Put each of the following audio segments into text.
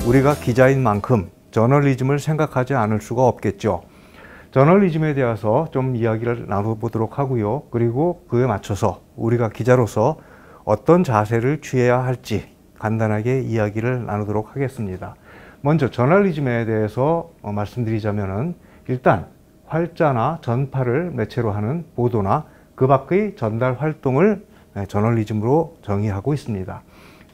우리가 기자인 만큼 저널리즘을 생각하지 않을 수가 없겠죠. 저널리즘에 대해서 좀 이야기를 나눠보도록 하고요. 그리고 그에 맞춰서 우리가 기자로서 어떤 자세를 취해야 할지 간단하게 이야기를 나누도록 하겠습니다. 먼저 저널리즘에 대해서 말씀드리자면은 일단 활자나 전파를 매체로 하는 보도나 그 밖의 전달 활동을 저널리즘으로 정의하고 있습니다.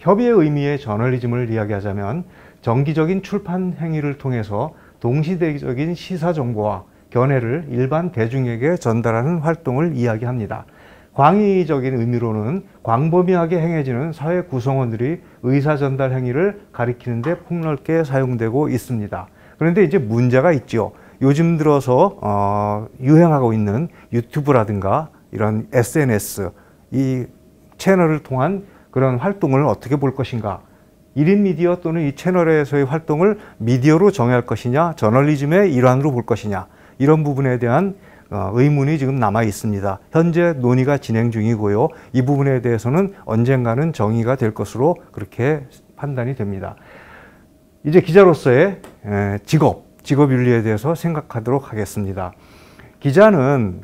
협의의 의미의 저널리즘을 이야기하자면 정기적인 출판 행위를 통해서 동시대적인 시사 정보와 견해를 일반 대중에게 전달하는 활동을 이야기합니다. 광의적인 의미로는 광범위하게 행해지는 사회 구성원들이 의사 전달 행위를 가리키는 데 폭넓게 사용되고 있습니다. 그런데 이제 문제가 있죠. 요즘 들어서 유행하고 있는 유튜브라든가 이런 SNS, 이 채널을 통한 그런 활동을 어떻게 볼 것인가? 1인 미디어 또는 이 채널에서의 활동을 미디어로 정의할 것이냐, 저널리즘의 일환으로 볼 것이냐, 이런 부분에 대한 의문이 지금 남아 있습니다. 현재 논의가 진행 중이고요. 이 부분에 대해서는 언젠가는 정의가 될 것으로 그렇게 판단이 됩니다. 이제 기자로서의 직업윤리에 대해서 생각하도록 하겠습니다. 기자는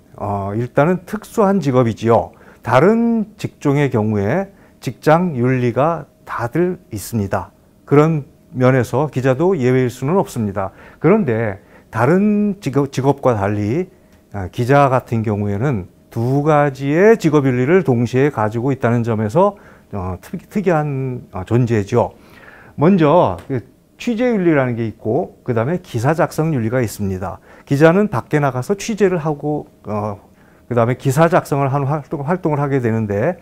일단은 특수한 직업이지요. 다른 직종의 경우에 직장 윤리가 다들 있습니다. 그런 면에서 기자도 예외일 수는 없습니다. 그런데 다른 직업과 달리 기자 같은 경우에는 두 가지의 직업윤리를 동시에 가지고 있다는 점에서 특이한 존재죠. 먼저 취재윤리라는 게 있고 그 다음에 기사 작성 윤리가 있습니다. 기자는 밖에 나가서 취재를 하고 그 다음에 기사 작성을 하는 활동을 하게 되는데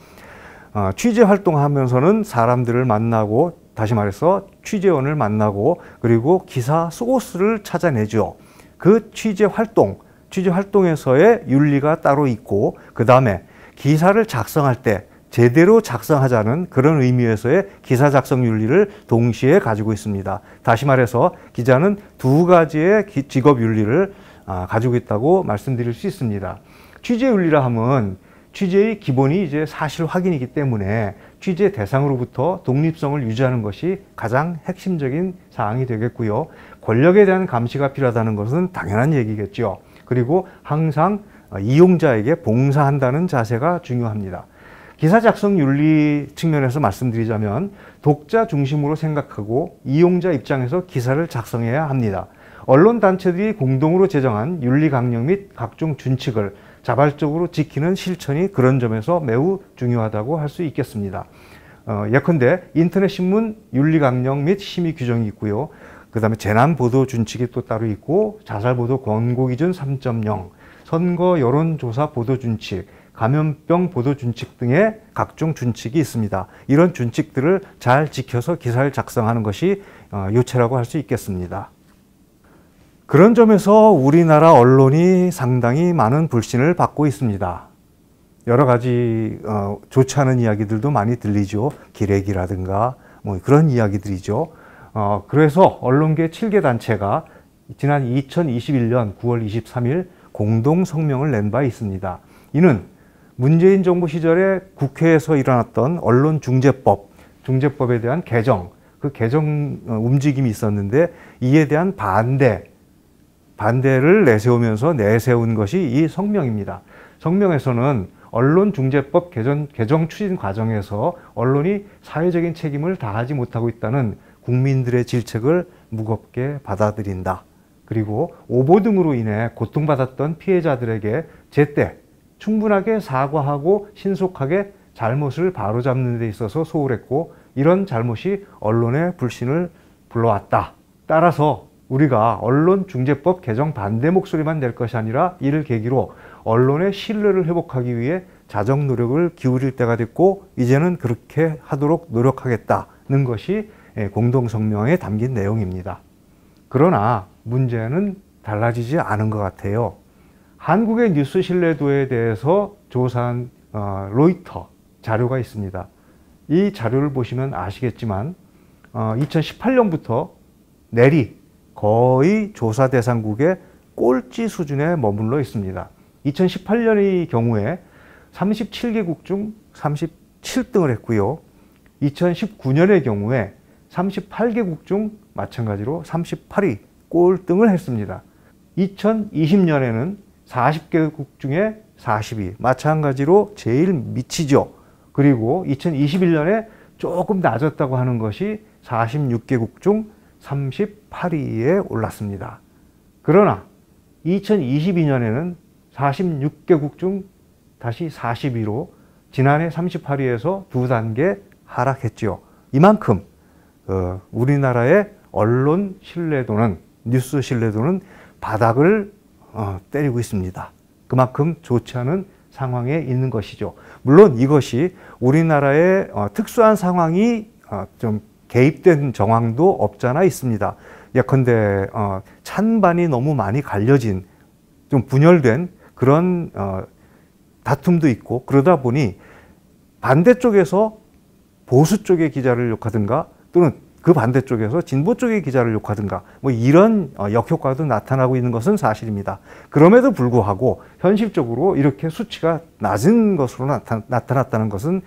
취재 활동하면서는 사람들을 만나고 다시 말해서 취재원을 만나고 그리고 기사 소스를 찾아내죠. 그 취재 활동에서의 윤리가 따로 있고 그 다음에 기사를 작성할 때 제대로 작성하자는 그런 의미에서의 기사 작성 윤리를 동시에 가지고 있습니다. 다시 말해서 기자는 두 가지의 직업 윤리를 가지고 있다고 말씀드릴 수 있습니다. 취재 윤리라 하면 취재의 기본이 이제 사실 확인이기 때문에 취재 대상으로부터 독립성을 유지하는 것이 가장 핵심적인 사항이 되겠고요. 권력에 대한 감시가 필요하다는 것은 당연한 얘기겠죠. 그리고 항상 이용자에게 봉사한다는 자세가 중요합니다. 기사 작성 윤리 측면에서 말씀드리자면 독자 중심으로 생각하고 이용자 입장에서 기사를 작성해야 합니다. 언론 단체들이 공동으로 제정한 윤리 강령 및 각종 준칙을 자발적으로 지키는 실천이 그런 점에서 매우 중요하다고 할 수 있겠습니다. 예컨대 인터넷 신문 윤리 강령 및 심의 규정이 있고요. 그 다음에 재난 보도 준칙이 또 따로 있고 자살 보도 권고 기준 3.0, 선거 여론조사 보도 준칙, 감염병 보도 준칙 등의 각종 준칙이 있습니다. 이런 준칙들을 잘 지켜서 기사를 작성하는 것이 요체라고 할 수 있겠습니다. 그런 점에서 우리나라 언론이 상당히 많은 불신을 받고 있습니다. 여러 가지 좋지 않은 이야기들도 많이 들리죠. 기레기라든가 뭐 그런 이야기들이죠. 그래서 언론계 7개 단체가 지난 2021년 9월 23일 공동 성명을 낸 바 있습니다. 이는 문재인 정부 시절에 국회에서 일어났던 언론중재법에 대한 개정, 그 개정 움직임이 있었는데 이에 대한 반대를 내세운 것이 이 성명입니다. 성명에서는 언론중재법 개정 추진 과정에서 언론이 사회적인 책임을 다하지 못하고 있다는 국민들의 질책을 무겁게 받아들인다. 그리고 오보 등으로 인해 고통받았던 피해자들에게 제때 충분하게 사과하고 신속하게 잘못을 바로잡는 데 있어서 소홀했고 이런 잘못이 언론의 불신을 불러왔다. 따라서 우리가 언론중재법 개정 반대 목소리만 낼 것이 아니라 이를 계기로 언론의 신뢰를 회복하기 위해 자정 노력을 기울일 때가 됐고 이제는 그렇게 하도록 노력하겠다는 것이 공동성명에 담긴 내용입니다. 그러나 문제는 달라지지 않은 것 같아요. 한국의 뉴스 신뢰도에 대해서 조사한 로이터 자료가 있습니다. 이 자료를 보시면 아시겠지만 2018년부터 내리 거의 조사 대상국의 꼴찌 수준에 머물러 있습니다. 2018년의 경우에 37개국 중 37등을 했고요. 2019년의 경우에 38개국 중 마찬가지로 38위 꼴등을 했습니다. 2020년에는 40개국 중에 40위, 마찬가지로 제일 밑이죠. 그리고 2021년에 조금 낮았다고 하는 것이 46개국 중 38위에 올랐습니다. 그러나 2022년에는 46개국 중 다시 40위로 지난해 38위에서 2단계 하락했죠. 이만큼 우리나라의 언론 신뢰도는, 뉴스 신뢰도는 바닥을 때리고 있습니다. 그만큼 좋지 않은 상황에 있는 것이죠. 물론 이것이 우리나라의 특수한 상황이 좀 개입된 정황도 없잖아 있습니다. 예컨대 찬반이 너무 많이 갈려진, 좀 분열된 그런 다툼도 있고, 그러다 보니 반대쪽에서 보수 쪽의 기자를 욕하든가 또는 그 반대쪽에서 진보 쪽의 기자를 욕하든가 뭐 이런 역효과도 나타나고 있는 것은 사실입니다. 그럼에도 불구하고 현실적으로 이렇게 수치가 낮은 것으로 나타났다는 것은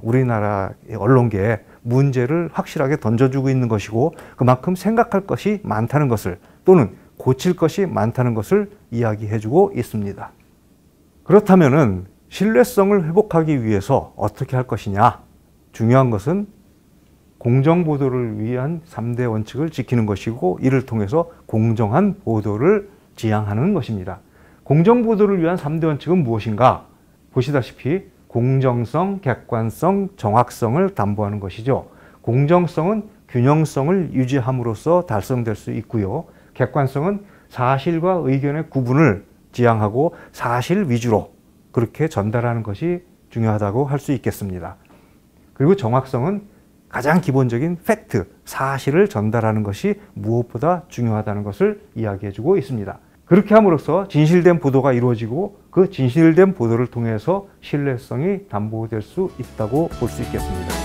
우리나라 언론계에 문제를 확실하게 던져주고 있는 것이고, 그만큼 생각할 것이 많다는 것을, 또는 고칠 것이 많다는 것을 이야기해주고 있습니다. 그렇다면은 신뢰성을 회복하기 위해서 어떻게 할 것이냐? 중요한 것은 공정보도를 위한 3대 원칙을 지키는 것이고, 이를 통해서 공정한 보도를 지향하는 것입니다. 공정보도를 위한 3대 원칙은 무엇인가? 보시다시피 공정성, 객관성, 정확성을 담보하는 것이죠. 공정성은 균형성을 유지함으로써 달성될 수 있고요. 객관성은 사실과 의견의 구분을 지향하고 사실 위주로 그렇게 전달하는 것이 중요하다고 할 수 있겠습니다. 그리고 정확성은 가장 기본적인 팩트, 사실을 전달하는 것이 무엇보다 중요하다는 것을 이야기해주고 있습니다. 그렇게 함으로써 진실된 보도가 이루어지고 그 진실된 보도를 통해서 신뢰성이 담보될 수 있다고 볼 수 있겠습니다.